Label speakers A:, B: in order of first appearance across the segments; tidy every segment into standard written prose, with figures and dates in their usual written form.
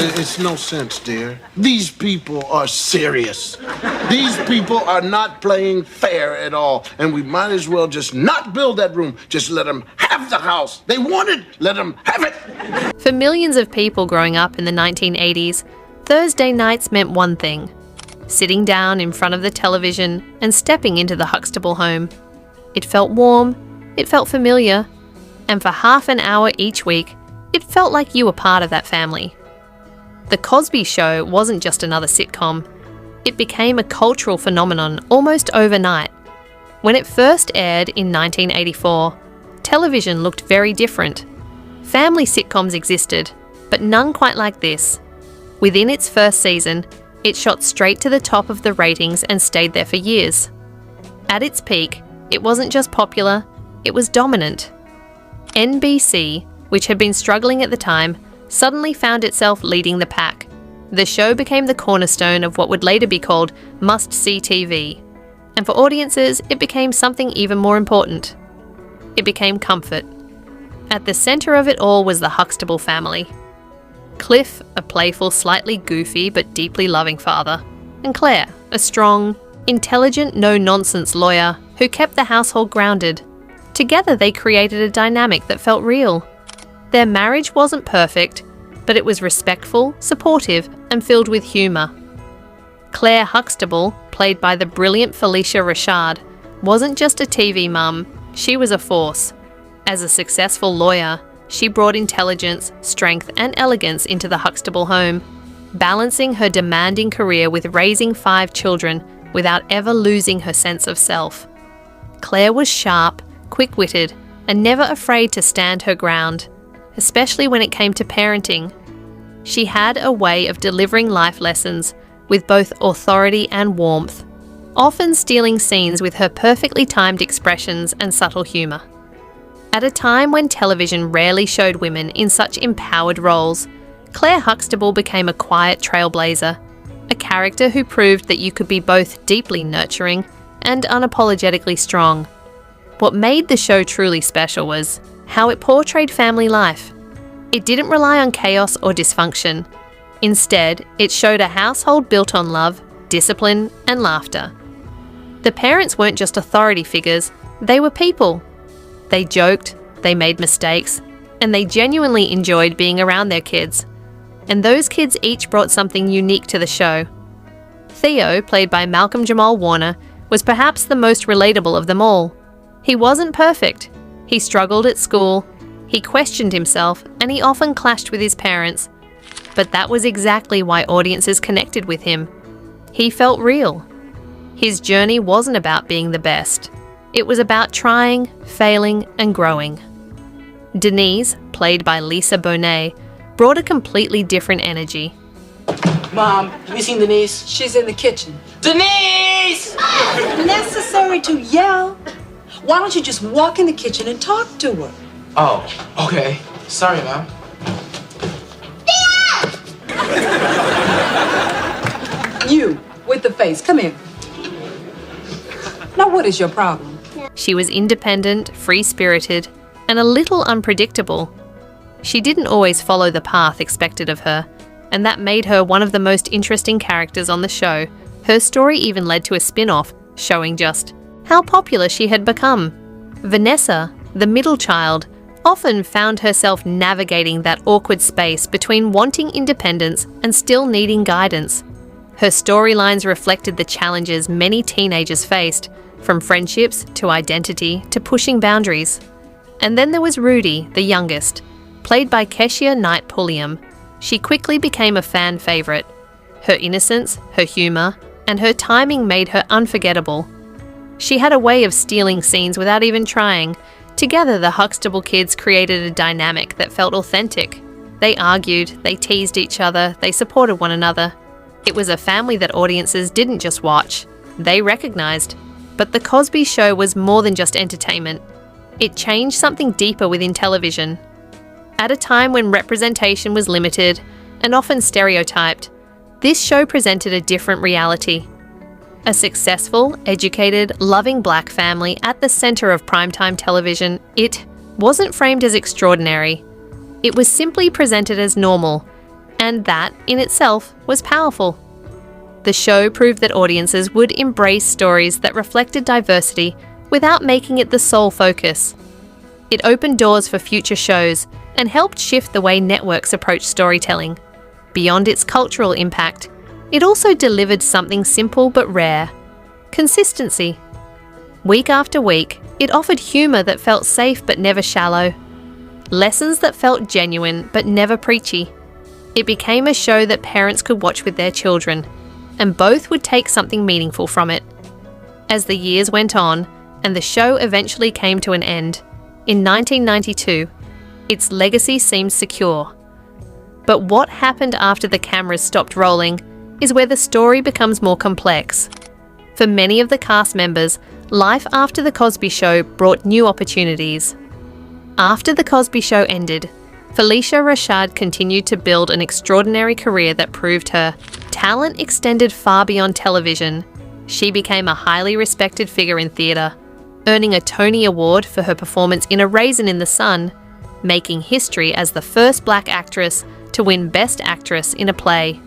A: It's no sense, dear. These people are serious. These people are not playing fair at all. And we might as well just not build that room. Just let them have the house. They want it. Let them have it.
B: For millions of people growing up in the 1980s, Thursday nights meant one thing: sitting down in front of the television and stepping into the Huxtable home. It felt warm, it felt familiar, and for half an hour each week, it felt like you were part of that family. The Cosby Show wasn't just another sitcom. It became a cultural phenomenon almost overnight. When it first aired in 1984, television looked very different. Family sitcoms existed, but none quite like this. Within its first season, it shot straight to the top of the ratings and stayed there for years. At its peak, it wasn't just popular, it was dominant. NBC, which had been struggling at the time, suddenly found itself leading the pack. The show became the cornerstone of what would later be called must-see TV. And for audiences, it became something even more important. It became comfort. At the centre of it all was the Huxtable family. Cliff, a playful, slightly goofy but deeply loving father, and Claire, a strong, intelligent, no-nonsense lawyer who kept the household grounded. Together they created a dynamic that felt real. Their marriage wasn't perfect, but it was respectful, supportive, and filled with humour. Claire Huxtable, played by the brilliant Felicia Rashad, wasn't just a TV mum, she was a force. As a successful lawyer, she brought intelligence, strength, and elegance into the Huxtable home, balancing her demanding career with raising 5 children without ever losing her sense of self. Claire was sharp, quick-witted, and never afraid to stand her ground, especially when it came to parenting. She had a way of delivering life lessons with both authority and warmth, often stealing scenes with her perfectly timed expressions and subtle humour. At a time when television rarely showed women in such empowered roles, Claire Huxtable became a quiet trailblazer, a character who proved that you could be both deeply nurturing and unapologetically strong. What made the show truly special was how it portrayed family life. It didn't rely on chaos or dysfunction. Instead, it showed a household built on love, discipline, and laughter. The parents weren't just authority figures, they were people. They joked, they made mistakes, and they genuinely enjoyed being around their kids. And those kids each brought something unique to the show. Theo, played by Malcolm Jamal Warner, was perhaps the most relatable of them all. He wasn't perfect. He struggled at school, he questioned himself, and he often clashed with his parents. But that was exactly why audiences connected with him. He felt real. His journey wasn't about being the best. It was about trying, failing, and growing. Denise, played by Lisa Bonet, brought a completely different energy.
C: Mom, have you seen Denise?
D: She's in the kitchen.
C: Denise!
D: Necessary to yell? Why don't you just walk in the kitchen and talk to her?
C: Oh, okay. Sorry, Mom.
D: You, with the face, come here. Now what is your problem?
B: She was independent, free-spirited, and a little unpredictable. She didn't always follow the path expected of her, and that made her one of the most interesting characters on the show. Her story even led to a spin-off, showing just how popular she had become. Vanessa, the middle child, often found herself navigating that awkward space between wanting independence and still needing guidance. Her storylines reflected the challenges many teenagers faced, from friendships to identity to pushing boundaries. And then there was Rudy, the youngest, played by Keshia Knight Pulliam. She quickly became a fan favourite. Her innocence, her humour, and her timing made her unforgettable. She had a way of stealing scenes without even trying. Together, the Huxtable kids created a dynamic that felt authentic. They argued, they teased each other, they supported one another. It was a family that audiences didn't just watch, they recognised. But The Cosby Show was more than just entertainment. It changed something deeper within television. At a time when representation was limited and often stereotyped, this show presented a different reality. A successful, educated, loving black family at the centre of primetime television, it wasn't framed as extraordinary. It was simply presented as normal, And that, in itself, was powerful. The show proved that audiences would embrace stories that reflected diversity without making it the sole focus. It opened doors for future shows and helped shift the way networks approach storytelling. Beyond its cultural impact, it also delivered something simple but rare: consistency. Week after week, it offered humour that felt safe but never shallow, lessons that felt genuine but never preachy. It became a show that parents could watch with their children, and both would take something meaningful from it. As the years went on, and the show eventually came to an end, in 1992, its legacy seemed secure. But what happened after the cameras stopped rolling is where the story becomes more complex. For many of the cast members, life after The Cosby Show brought new opportunities. After The Cosby Show ended, Felicia Rashad continued to build an extraordinary career that proved her talent extended far beyond television. She became a highly respected figure in theatre, earning a Tony Award for her performance in A Raisin in the Sun, making history as the first black actress to win Best Actress in a play.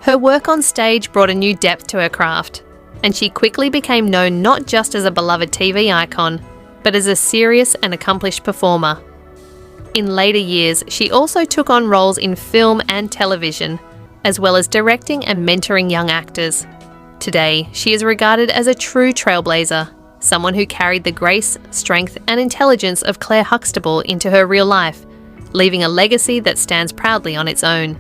B: Her work on stage brought a new depth to her craft, and she quickly became known not just as a beloved TV icon, but as a serious and accomplished performer. In later years, she also took on roles in film and television, as well as directing and mentoring young actors. Today, she is regarded as a true trailblazer, someone who carried the grace, strength, and intelligence of Claire Huxtable into her real life, leaving a legacy that stands proudly on its own.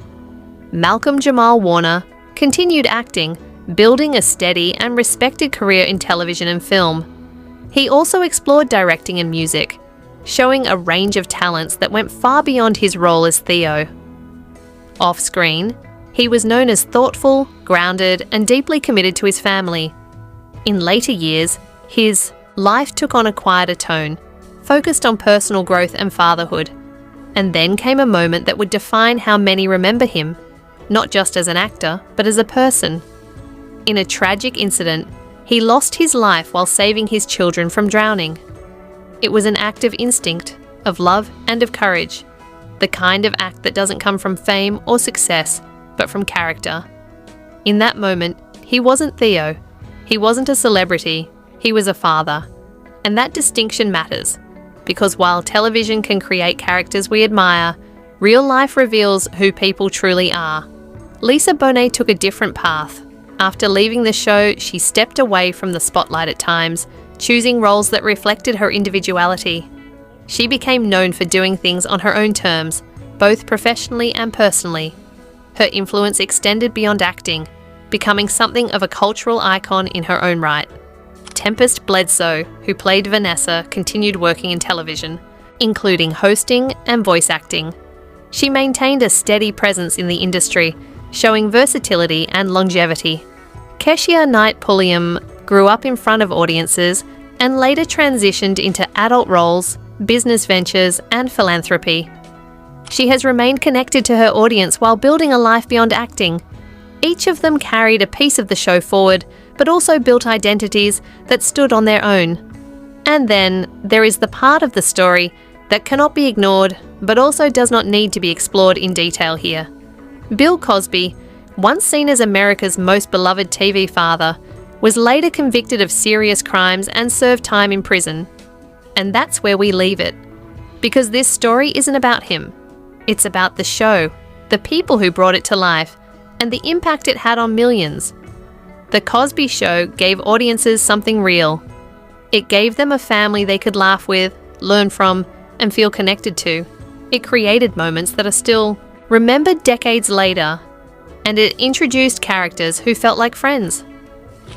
B: Malcolm Jamal Warner continued acting, building a steady and respected career in television and film. He also explored directing and music, showing a range of talents that went far beyond his role as Theo. Off-screen, he was known as thoughtful, grounded, and deeply committed to his family. In later years, his life took on a quieter tone, focused on personal growth and fatherhood. And then came a moment that would define how many remember him, not just as an actor, but as a person. In a tragic incident, he lost his life while saving his children from drowning. It was an act of instinct, of love, and of courage. The kind of act that doesn't come from fame or success, but from character. In that moment, he wasn't Theo. He wasn't a celebrity. He was a father. And that distinction matters, because while television can create characters we admire, real life reveals who people truly are. Lisa Bonet took a different path. After leaving the show, she stepped away from the spotlight at times, choosing roles that reflected her individuality. She became known for doing things on her own terms, both professionally and personally. Her influence extended beyond acting, becoming something of a cultural icon in her own right. Tempest Bledsoe, who played Vanessa, continued working in television, including hosting and voice acting. She maintained a steady presence in the industry, showing versatility and longevity. Keshia Knight Pulliam grew up in front of audiences and later transitioned into adult roles, business ventures, and philanthropy. She has remained connected to her audience while building a life beyond acting. Each of them carried a piece of the show forward, but also built identities that stood on their own. And then there is the part of the story that cannot be ignored, but also does not need to be explored in detail here. Bill Cosby, once seen as America's most beloved TV father, was later convicted of serious crimes and served time in prison. And that's where we leave it. Because this story isn't about him. It's about the show, the people who brought it to life, and the impact it had on millions. The Cosby Show gave audiences something real. It gave them a family they could laugh with, learn from, and feel connected to. It created moments that are still remembered decades later, and it introduced characters who felt like friends.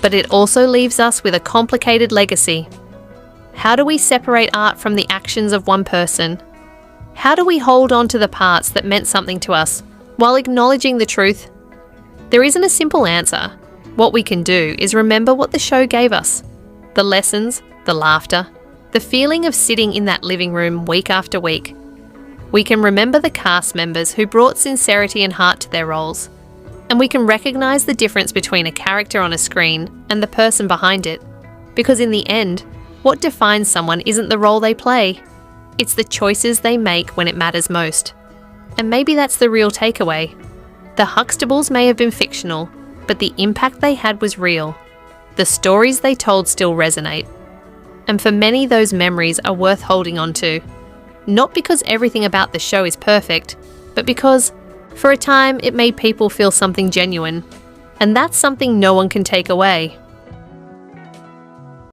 B: But it also leaves us with a complicated legacy. How do we separate art from the actions of one person? How do we hold on to the parts that meant something to us while acknowledging the truth? There isn't a simple answer. What we can do is remember what the show gave us. The lessons, the laughter, the feeling of sitting in that living room week after week. We can remember the cast members who brought sincerity and heart to their roles. And we can recognise the difference between a character on a screen and the person behind it. Because in the end, what defines someone isn't the role they play. It's the choices they make when it matters most. And maybe that's the real takeaway. The Huxtables may have been fictional, but the impact they had was real. The stories they told still resonate. And for many, those memories are worth holding on to. Not because everything about the show is perfect, but because, for a time, it made people feel something genuine. And that's something no one can take away.